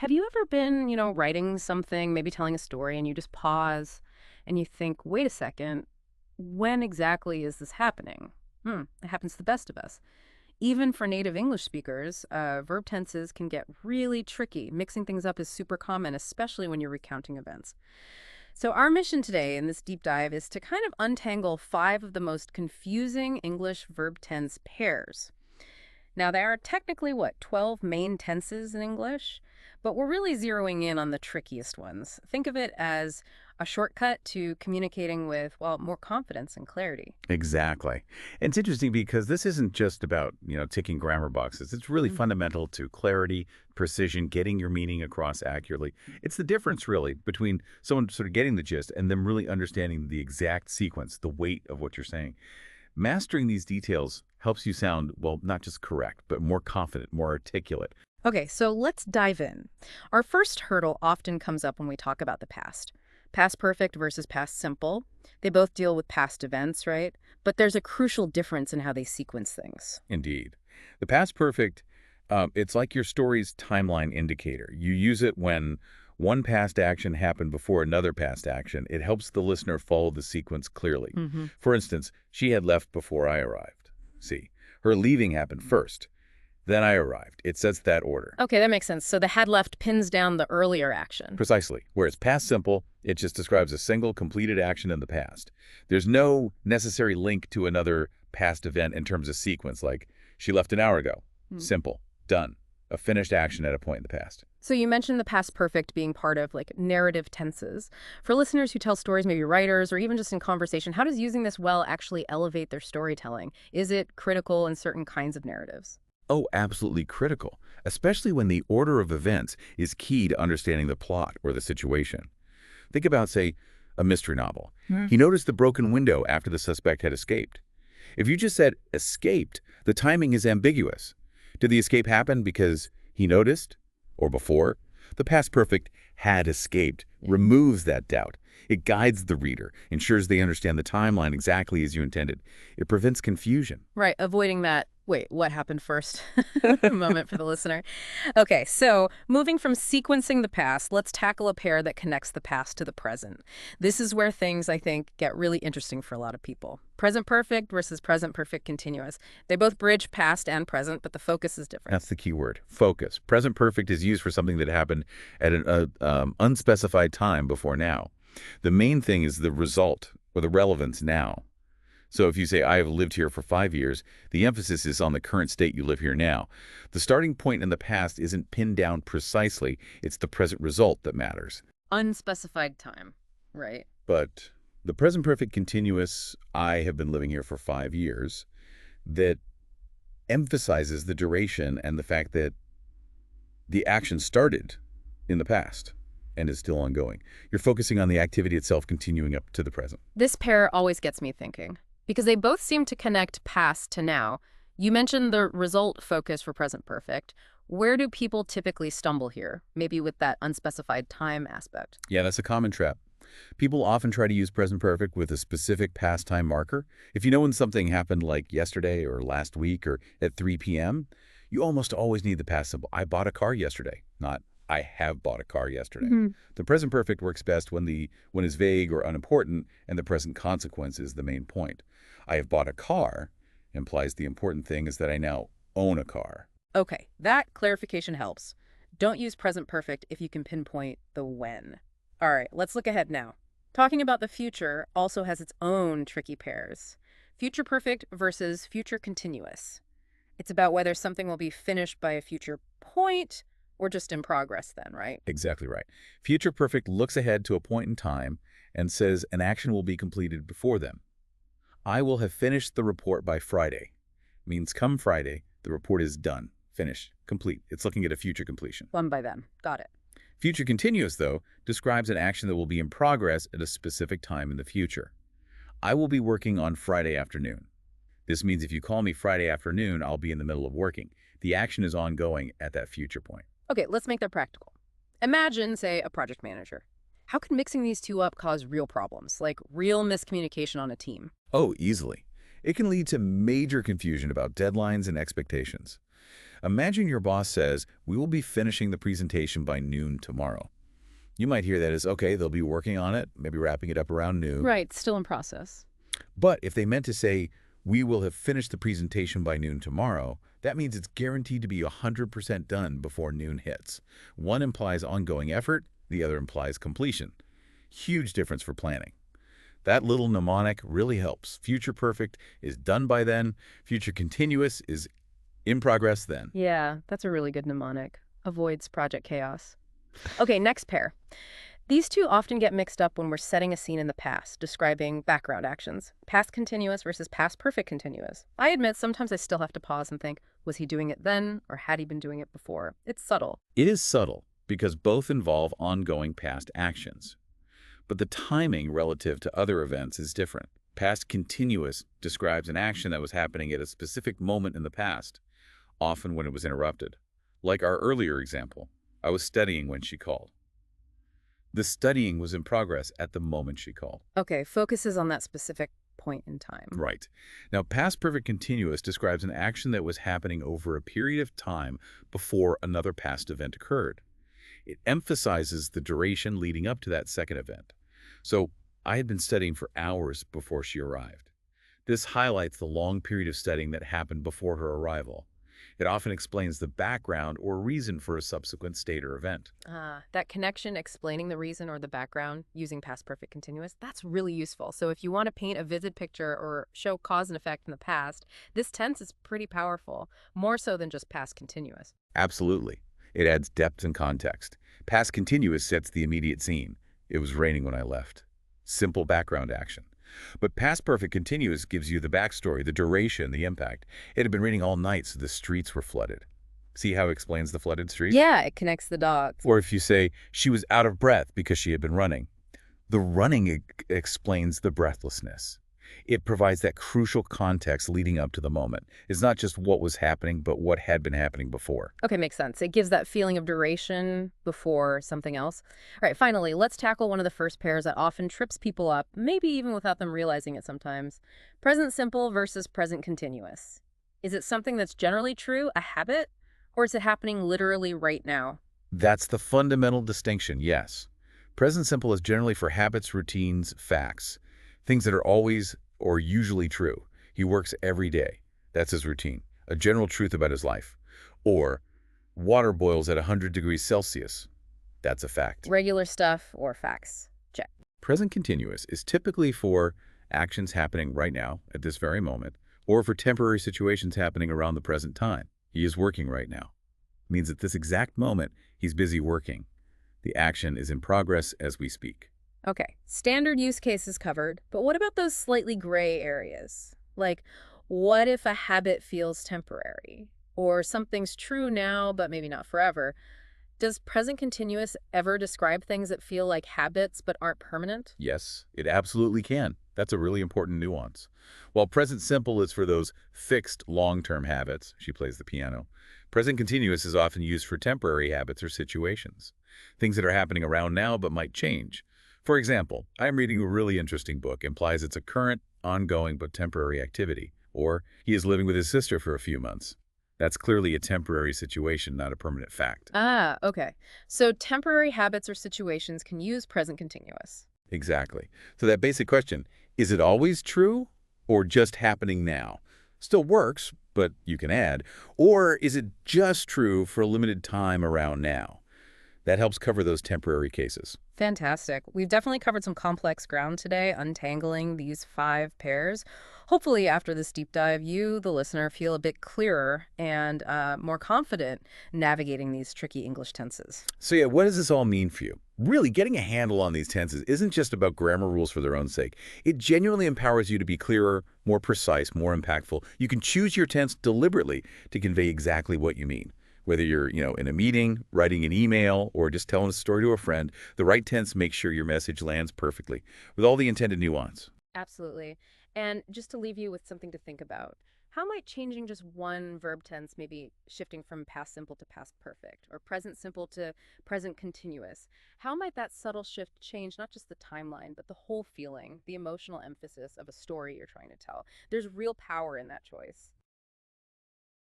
Have you ever been, writing something, maybe telling a story, and you just pause and you think, wait a second, when exactly is this happening? It happens to the best of us. Even for native English speakers, verb tenses can get really tricky. Mixing things up is super common, especially when you're recounting events. So, our mission today in this deep dive is to kind of untangle five of the most confusing English verb tense pairs. Now, there are technically, 12 main tenses in English, but we're really zeroing in on the trickiest ones. Think of it as a shortcut to communicating with, well, more confidence and clarity. Exactly. And it's interesting because this isn't just about, ticking grammar boxes. It's really Mm. fundamental to clarity, precision, getting your meaning across accurately. It's the difference, really, between someone sort of getting the gist and them really understanding the exact sequence, the weight of what you're saying. Mastering these details helps you sound, well, not just correct, but more confident, more articulate. Okay, so let's dive in. Our first hurdle often comes up when we talk about the past. Past perfect versus past simple. They both deal with past events, right? But there's a crucial difference in how they sequence things. Indeed. The past perfect, it's like your story's timeline indicator. You use it when one past action happened before another past action. It helps the listener follow the sequence clearly. Hmm. For instance, she had left before I arrived. See, her leaving happened first. Then I arrived. It sets that order. Okay, that makes sense. So the had left pins down the earlier action. Precisely. Whereas past simple, it just describes a single completed action in the past. There's no necessary link to another past event in terms of sequence, like she left an hour ago. Hmm. Simple. Done. A finished action at a point in the past. So you mentioned the past perfect being part of narrative tenses. For listeners who tell stories, maybe writers or even just in conversation, how does using this well actually elevate their storytelling? Is it critical in certain kinds of narratives? Oh, absolutely critical, especially when the order of events is key to understanding the plot or the situation. Think about, say, a mystery novel. He noticed the broken window after the suspect had escaped. If you just said escaped, the timing is ambiguous. Did the escape happen because he noticed or before? The past perfect had escaped removes that doubt. It guides the reader, ensures they understand the timeline exactly as you intended. It prevents confusion. Right, avoiding that, wait, what happened first moment for the listener. Okay, so moving from sequencing the past, let's tackle a pair that connects the past to the present. This is where things, I think, get really interesting for a lot of people. Present perfect versus present perfect continuous. They both bridge past and present, but the focus is different. That's the key word, focus. Present perfect is used for something that happened at an unspecified time before now. The main thing is the result or the relevance now. So if you say, I have lived here for 5 years, the emphasis is on the current state you live here now. The starting point in the past isn't pinned down precisely. It's the present result that matters. Unspecified time, right? But the present perfect continuous, I have been living here for 5 years, that emphasizes the duration and the fact that the action started in the past and is still ongoing. You're focusing on the activity itself continuing up to the present. This pair always gets me thinking because they both seem to connect past to now. You mentioned the result focus for present perfect. Where do people typically stumble here? Maybe with that unspecified time aspect. Yeah, that's a common trap. People often try to use present perfect with a specific past time marker. If you know when something happened like yesterday or last week or at 3 p.m., you almost always need the past simple. I bought a car yesterday, not I have bought a car yesterday. The present perfect works best when it's vague or unimportant and the present consequence is the main point. I have bought a car implies the important thing is that I now own a car. Okay, that clarification helps. Don't use present perfect if you can pinpoint the when. All right, let's look ahead now. Talking about the future also has its own tricky pairs. Future perfect versus future continuous. It's about whether something will be finished by a future point or just in progress then, right? Exactly right. Future perfect looks ahead to a point in time and says an action will be completed before then. I will have finished the report by Friday. Means come Friday, the report is done, finished, complete. It's looking at a future completion. Done by then. Got it. Future continuous, though, describes an action that will be in progress at a specific time in the future. I will be working on Friday afternoon. This means if you call me Friday afternoon, I'll be in the middle of working. The action is ongoing at that future point. Okay, let's make that practical. Imagine, say, a project manager. How could mixing these two up cause real problems, like real miscommunication on a team? Oh, easily. It can lead to major confusion about deadlines and expectations. Imagine your boss says, "We will be finishing the presentation by noon tomorrow." You might hear that as, okay, they'll be working on it, maybe wrapping it up around noon. Right, still in process. But if they meant to say, "We will have finished the presentation by noon tomorrow," that means it's guaranteed to be 100% done before noon hits. One implies ongoing effort, the other implies completion. Huge difference for planning. That little mnemonic really helps. Future perfect is done by then. Future continuous is in progress then. Yeah, that's a really good mnemonic. Avoids project chaos. Okay, next pair. These two often get mixed up when we're setting a scene in the past, describing background actions. Past continuous versus past perfect continuous. I admit sometimes I still have to pause and think, was he doing it then, or had he been doing it before? It's subtle. It is subtle because both involve ongoing past actions. But the timing relative to other events is different. Past continuous describes an action that was happening at a specific moment in the past, often when it was interrupted. Like our earlier example, I was studying when she called. The studying was in progress at the moment she called. Okay, focuses on that specific point in time. Right. Now, past perfect continuous describes an action that was happening over a period of time before another past event occurred. It emphasizes the duration leading up to that second event. So, I had been studying for hours before she arrived. This highlights the long period of studying that happened before her arrival. It often explains the background or reason for a subsequent state or event. That connection explaining the reason or the background using past perfect continuous, that's really useful. So if you want to paint a vivid picture or show cause and effect in the past, this tense is pretty powerful, more so than just past continuous. Absolutely. It adds depth and context. Past continuous sets the immediate scene. It was raining when I left. Simple background action. But past perfect continuous gives you the backstory, the duration, the impact. It had been raining all night, so the streets were flooded. See how it explains the flooded streets? Yeah, it connects the dots. Or if you say, she was out of breath because she had been running. The running explains the breathlessness. It provides that crucial context leading up to the moment. It's not just what was happening, but what had been happening before. Okay, makes sense. It gives that feeling of duration before something else. All right, finally, let's tackle one of the first pairs that often trips people up, maybe even without them realizing it sometimes. Present simple versus present continuous. Is it something that's generally true, a habit, or is it happening literally right now? That's the fundamental distinction, yes. Present simple is generally for habits, routines, facts, things that are always or usually true. He works every day. That's his routine. A general truth about his life. Or water boils at 100 degrees Celsius. That's a fact. Regular stuff or facts? Check. Present continuous is typically for actions happening right now, at this very moment, or for temporary situations happening around the present time. He is working right now. It means at this exact moment, he's busy working. The action is in progress as we speak. Okay, standard use cases covered, but what about those slightly gray areas? Like, what if a habit feels temporary? Or something's true now, but maybe not forever? Does present continuous ever describe things that feel like habits but aren't permanent? Yes, it absolutely can. That's a really important nuance. While present simple is for those fixed long-term habits, she plays the piano, present continuous is often used for temporary habits or situations, things that are happening around now but might change. For example, I am reading a really interesting book, implies it's a current, ongoing, but temporary activity. Or, he is living with his sister for a few months. That's clearly a temporary situation, not a permanent fact. Okay. So temporary habits or situations can use present continuous. Exactly. So that basic question, is it always true or just happening now? Still works, but you can add. Or is it just true for a limited time around now? That helps cover those temporary cases. Fantastic. We've definitely covered some complex ground today, untangling these 5 pairs. Hopefully, after this deep dive, you, the listener, feel a bit clearer and more confident navigating these tricky English tenses. So yeah, what does this all mean for you? Really, getting a handle on these tenses isn't just about grammar rules for their own sake. It genuinely empowers you to be clearer, more precise, more impactful. You can choose your tense deliberately to convey exactly what you mean. Whether you're, in a meeting, writing an email, or just telling a story to a friend, the right tense makes sure your message lands perfectly, with all the intended nuance. Absolutely. And just to leave you with something to think about, how might changing just one verb tense, maybe shifting from past simple to past perfect, or present simple to present continuous, how might that subtle shift change not just the timeline, but the whole feeling, the emotional emphasis of a story you're trying to tell? There's real power in that choice.